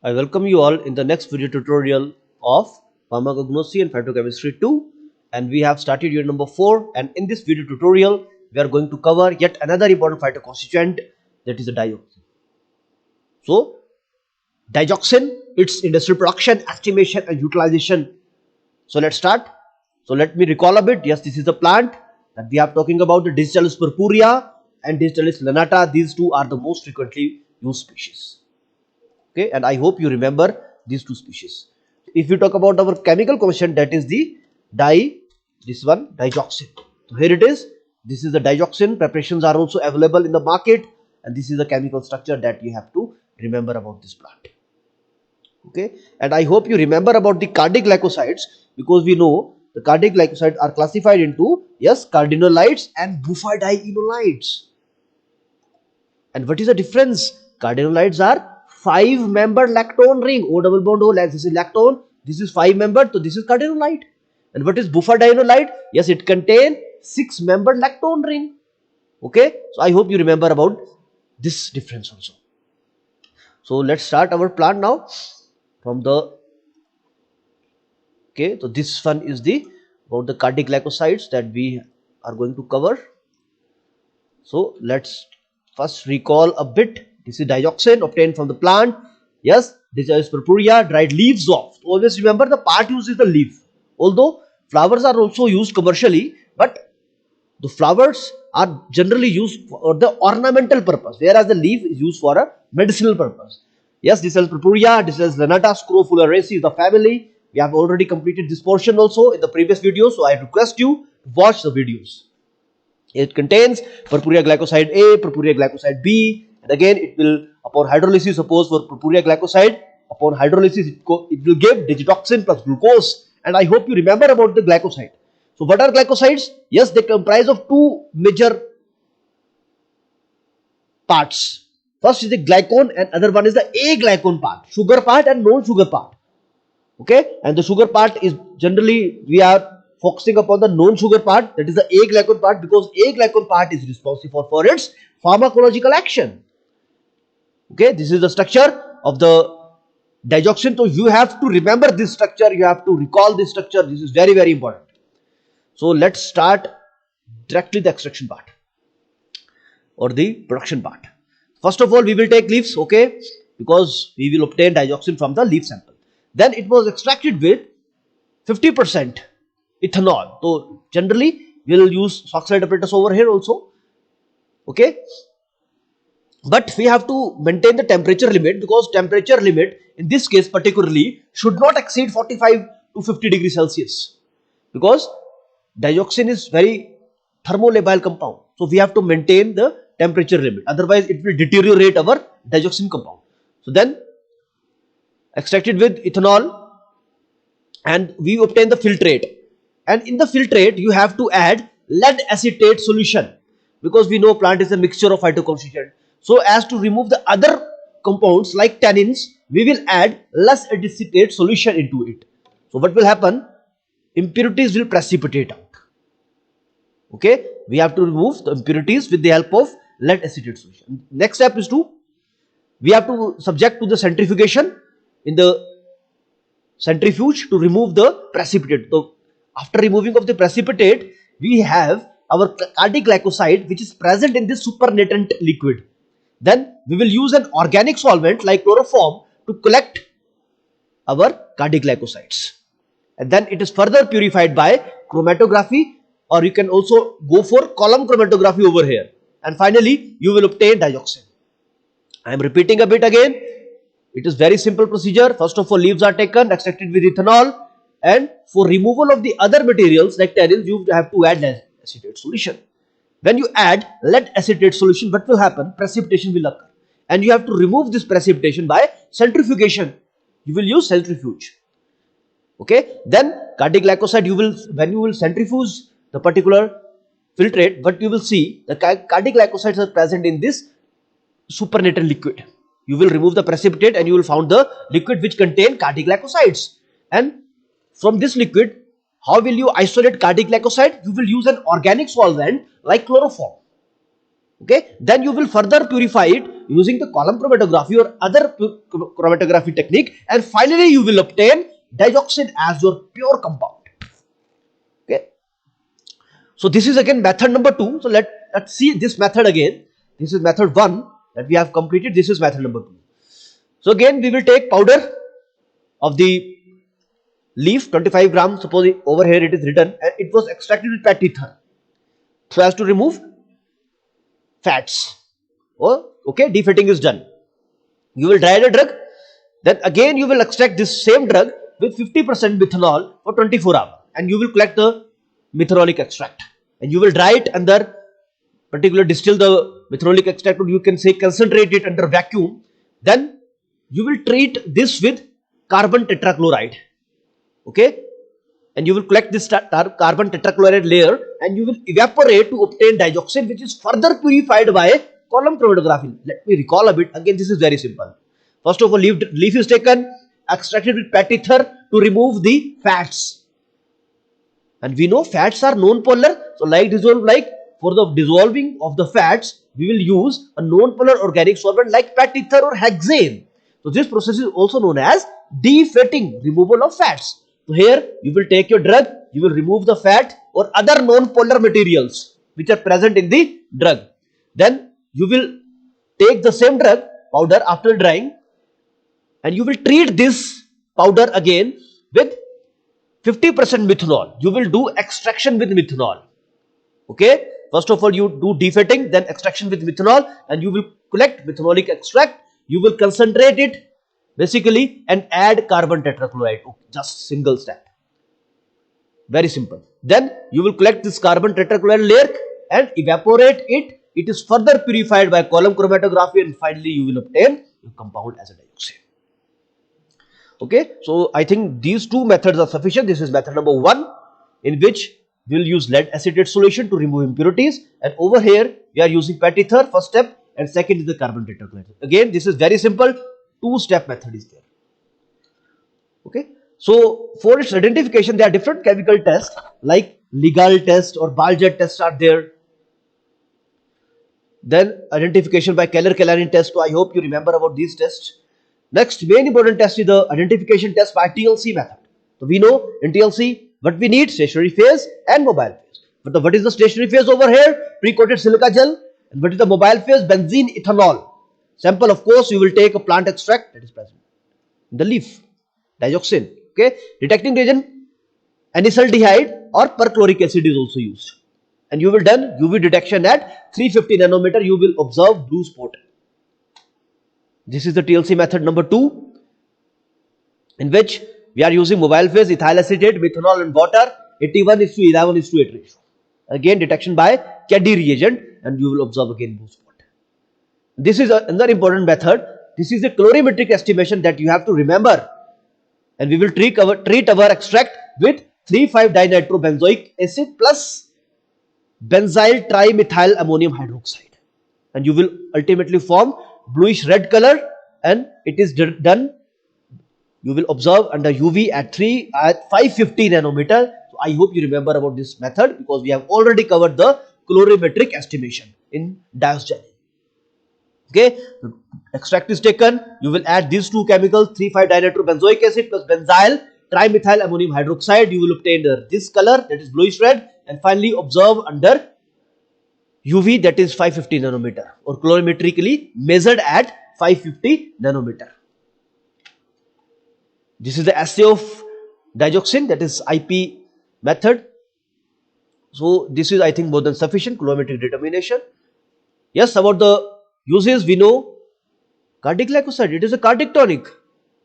I welcome you all in the next video tutorial of pharmacognosy and phytochemistry 2, and we have started unit number 4, and in this video tutorial we are going to cover yet another important phytoconstituent, that is the dioxin. So digoxin, its industrial production, estimation and utilization. So let's start. So let me recall a bit. Yes, this is the plant that we are talking about, the Digitalis purpurea and Digitalis lanata. These two are the most frequently used species. Okay, and I hope you remember these two species. If you talk about our chemical constituent, that is the digoxin. So here it is. This is the digoxin. Preparations are also available in the market, and this is the chemical structure that you have to remember about this plant. Okay, and I hope you remember about the cardiac glycosides, because we know the cardiac glycosides are classified into, yes, cardinolides and bufadienolides. And what is the difference? Cardinolides are 5-membered lactone ring, O double bond O. This is lactone, this is 5-membered, so this is cardinolide. And what is bufadienolide? Yes, it contains 6-membered lactone ring. Okay, so I hope you remember about this difference also. So let's start our plant now from the. Okay, so this one is the about the cardiac glycosides that we are going to cover. So let's first recall a bit. This is digoxin obtained from the plant. Yes, Digitalis purpurea, dried leaves of. Always remember the part used is the leaf. Although flowers are also used commercially, but the flowers are generally used for the ornamental purpose, whereas the leaf is used for a medicinal purpose. Yes, Digitalis purpurea, Digitalis lanata, Scrofulariaceae is the family. We have already completed this portion also in the previous video, so I request you to watch the videos. It contains purpurea glycoside A, purpurea glycoside B, and again it will, upon hydrolysis, suppose for purpurea glycoside, upon hydrolysis it will give digitoxin plus glucose. And I hope you remember about the glycoside. So what are glycosides? Yes, they comprise of two major parts. First is the glycone and other one is the aglycone part, sugar part and non-sugar part. Okay, and the sugar part is generally we are focusing upon the non-sugar part, that is the aglycone part, because aglycone part is responsible for its pharmacological action. Okay, this is the structure of the digoxin. So you have to remember this structure, you have to recall this structure. This is very, very important. So let's start directly the extraction part or the production part. First of all, we will take leaves, okay, because we will obtain digoxin from the leaf sample. Then it was extracted with 50% ethanol. So generally we will use oxide apparatus over here also. Okay, but we have to maintain the temperature limit, because temperature limit in this case particularly should not exceed 45 to 50 degrees Celsius, because digoxin is very thermolabile compound. So we have to maintain the temperature limit, otherwise it will deteriorate our digoxin compound. So then extracted with ethanol, and we obtain the filtrate, and in the filtrate you have to add lead acetate solution, because we know plant is a mixture of phytoconstituent. So as to remove the other compounds like tannins, we will add less acetate solution into it. So what will happen? Impurities will precipitate out. Okay, we have to remove the impurities with the help of lead acetate solution. Next step is we have to subject to the centrifugation in the centrifuge to remove the precipitate. So after removing of the precipitate, we have our cardiac glycoside which is present in this supernatant liquid. Then we will use an organic solvent like chloroform to collect our cardiac glycosides, and then it is further purified by chromatography, or you can also go for column chromatography over here, and finally you will obtain digoxin. I am repeating a bit again. It is very simple procedure. First of all, leaves are taken, extracted with ethanol, and for removal of the other materials like tannins, you have to add lead acetate solution. When you add lead acetate solution, what will happen? Precipitation will occur, and you have to remove this precipitation by centrifugation. You will use centrifuge. Okay, then cardiac glycoside, when you will centrifuge the particular filtrate, what you will see, the cardiac glycosides are present in this supernatant liquid. You will remove the precipitate and you will found the liquid which contain cardiac glycosides. And from this liquid, how will you isolate cardiac glycoside? You will use an organic solvent like chloroform. Okay, then you will further purify it using the column chromatography or other chromatography technique, and finally you will obtain digoxin as your pure compound. Okay, so this is again method number 2. So let's see this method again. This is method 1 that we have completed. This is method number 2. So again we will take powder of the leaf, 25 grams. Suppose over here it is written, and it was extracted with PET ether so as to remove fats. Oh, okay, defatting is done. You will dry the drug, then again you will extract this same drug with 50% methanol for 24 hours, and you will collect the methanolic extract, and you will dry it under particular, distill the methanolic extract, or you can say concentrate it under vacuum. Then you will treat this with carbon tetrachloride. Okay, and you will collect this carbon tetrachloride layer, and you will evaporate to obtain digoxin, which is further purified by column chromatography. Let me recall a bit. Again, this is very simple. First of all, leaf is taken, extracted with PET ether to remove the fats, and we know fats are non-polar. So like for the dissolving of the fats, we will use a non-polar organic solvent like PET ether or hexane. So this process is also known as defatting, removal of fats. So here you will take your drug, you will remove the fat or other non-polar materials which are present in the drug. Then you will take the same drug powder after drying, and you will treat this powder again with 50% methanol. You will do extraction with methanol. Okay, first of all you do defatting, then extraction with methanol, and you will collect methanolic extract. You will concentrate it basically and add carbon tetrachloride. Just single step, very simple. Then you will collect this carbon tetrachloride layer and evaporate it. It is further purified by column chromatography, and finally you will obtain your compound as a dioxin. Okay, so I think these two methods are sufficient. This is method number 1, in which we will use lead acetate solution to remove impurities, and over here we are using PET ether, first step, and second is the carbon tetrachloride. Again, this is very simple, 2-step method is there. Okay, so for its identification there are different chemical tests like Legal test or Baljet test are there. Then identification by Keller-Kelanin test. So I hope you remember about these tests. Next main important test is the identification test by TLC method. So we know in TLC what we need: stationary phase and mobile phase. But what is the stationary phase over here? Pre-coated silica gel. And what is the mobile phase? Benzene ethanol. Sample, of course, you will take a plant extract that is present in the leaf, digoxin. Okay, detecting reagent, anisaldehyde or perchloric acid is also used, and you will done UV detection at 350 nanometer. You will observe blue spot. This is the TLC method number 2, in which we are using mobile phase, ethyl acetate, methanol and water, 81:11:8 ratio. Again detection by Caddy reagent, and you will observe again blue spot. This is another important method. This is a colorimetric estimation that you have to remember, and we will treat our extract with 3,5-dinitrobenzoic acid plus benzyl trimethyl ammonium hydroxide, and you will ultimately form bluish red color, and it is done. You will observe under UV at 550 nanometer. So I hope you remember about this method, because we have already covered the colorimetric estimation in diosgenin. Okay, the extract is taken. You will add these two chemicals, 3,5-dinitrobenzoic acid plus benzyl trimethyl ammonium hydroxide. You will obtain this color, that is bluish red, and finally observe under UV, that is 550 nanometer, or colorimetrically measured at 550 nanometer. This is the assay of digoxin, that is IP method. So this is, I think, more than sufficient colorimetric determination. Yes, about the uses we know. Cardiac glycoside, it is a cardiac tonic,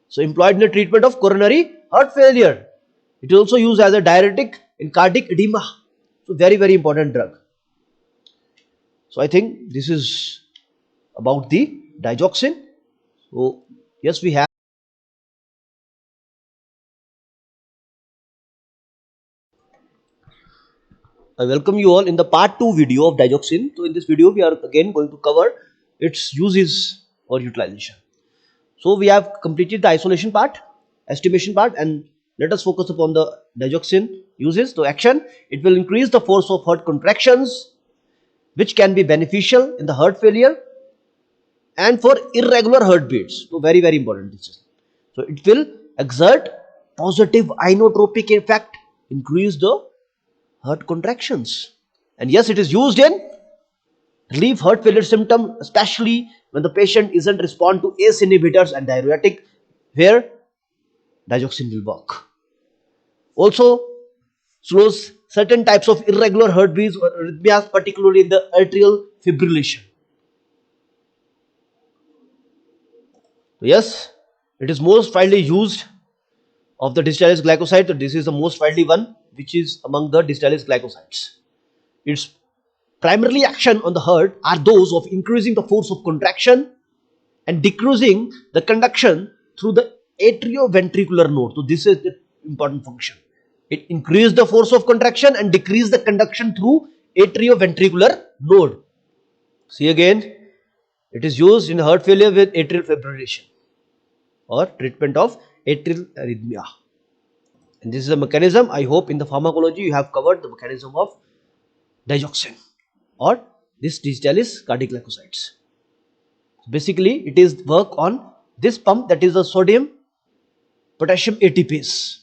so employed in the treatment of coronary heart failure. It is also used as a diuretic in cardiac edema. So very, very important drug. So I think this is about the digoxin. So yes, we have. I welcome you all in the part 2 video of digoxin. So in this video we are again going to cover its uses or utilization. So we have completed the isolation part, estimation part, and let us focus upon the digoxin uses. So action: it will increase the force of heart contractions, which can be beneficial in the heart failure. and for irregular heartbeats. So very very important this is. So it will exert positive inotropic effect, increase the heart contractions. And yes, it is used in relieve heart failure symptom, especially when the patient isn't respond to ACE inhibitors and diuretic, where digoxin will work. Also slows certain types of irregular heartbeats or arrhythmias, particularly in the atrial fibrillation. Yes, it is most widely used of the digitalis glycoside. So this is the most widely one, which is among the digitalis glycosides. Its primarily action on the heart are those of increasing the force of contraction and decreasing the conduction through the atrioventricular node. So this is the important function. It increases the force of contraction and decrease the conduction through atrioventricular node. See again, it is used in heart failure with atrial fibrillation or treatment of atrial arrhythmia. And this is a mechanism. I hope in the pharmacology you have covered the mechanism of digoxin or this digitalis cardiac glycosides. Basically, it is work on this pump, that is the sodium potassium ATPase.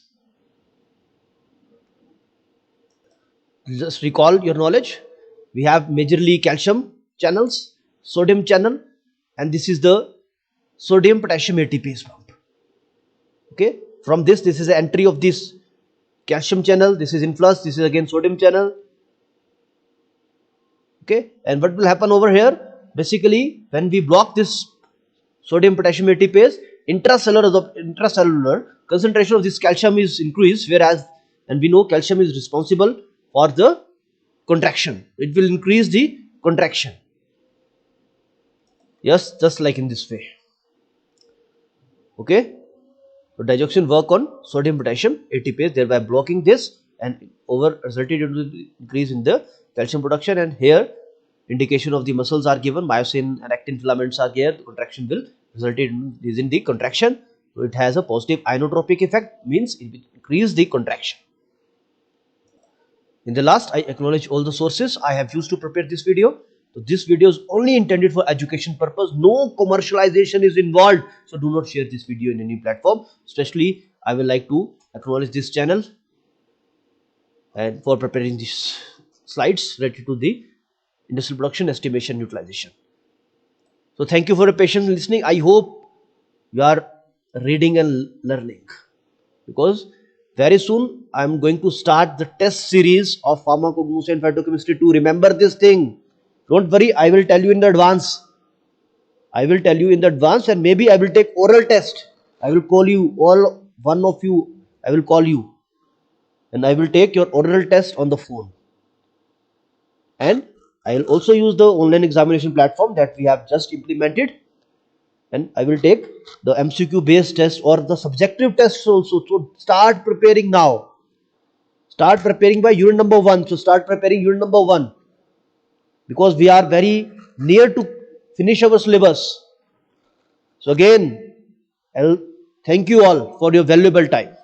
Just recall your knowledge. We have majorly calcium channels, sodium channel, and this is the sodium potassium ATPase pump. Okay, from this is the entry of this calcium channel, this is influx, this is again sodium channel. Okay, and what will happen over here? Basically, when we block this sodium potassium ATPase, intracellular concentration of this calcium is increased, whereas, and we know calcium is responsible for the contraction. It will increase the contraction. Yes, just like in this way. Okay, so digoxin work on sodium potassium ATPase, thereby blocking this and over resulted into the increase in the calcium production. And here indication of the muscles are given, myosin and actin filaments are here. The contraction will result in the contraction. So it has a positive inotropic effect, means it will increase the contraction. In the last, I acknowledge all the sources I have used to prepare this video. So this video is only intended for education purpose. No commercialization is involved. So do not share this video in any platform. Especially, I will like to acknowledge this channel and for preparing these slides related to the industrial production, estimation, utilization. So thank you for your patient listening. I hope you are reading and learning, because very soon I am going to start the test series of pharmacognosy and phytochemistry 2. Remember this thing. Don't worry, I will tell you in the advance. I will tell you in the advance, and maybe I will take oral test. I will call you, all one of you, I will call you, and I will take your oral test on the phone. And I will also use the online examination platform that we have just implemented, and I will take the MCQ based test or the subjective tests also. So start preparing now. Start preparing by unit number 1. So start preparing unit number 1, because we are very near to finish our syllabus. So again, I'll thank you all for your valuable time.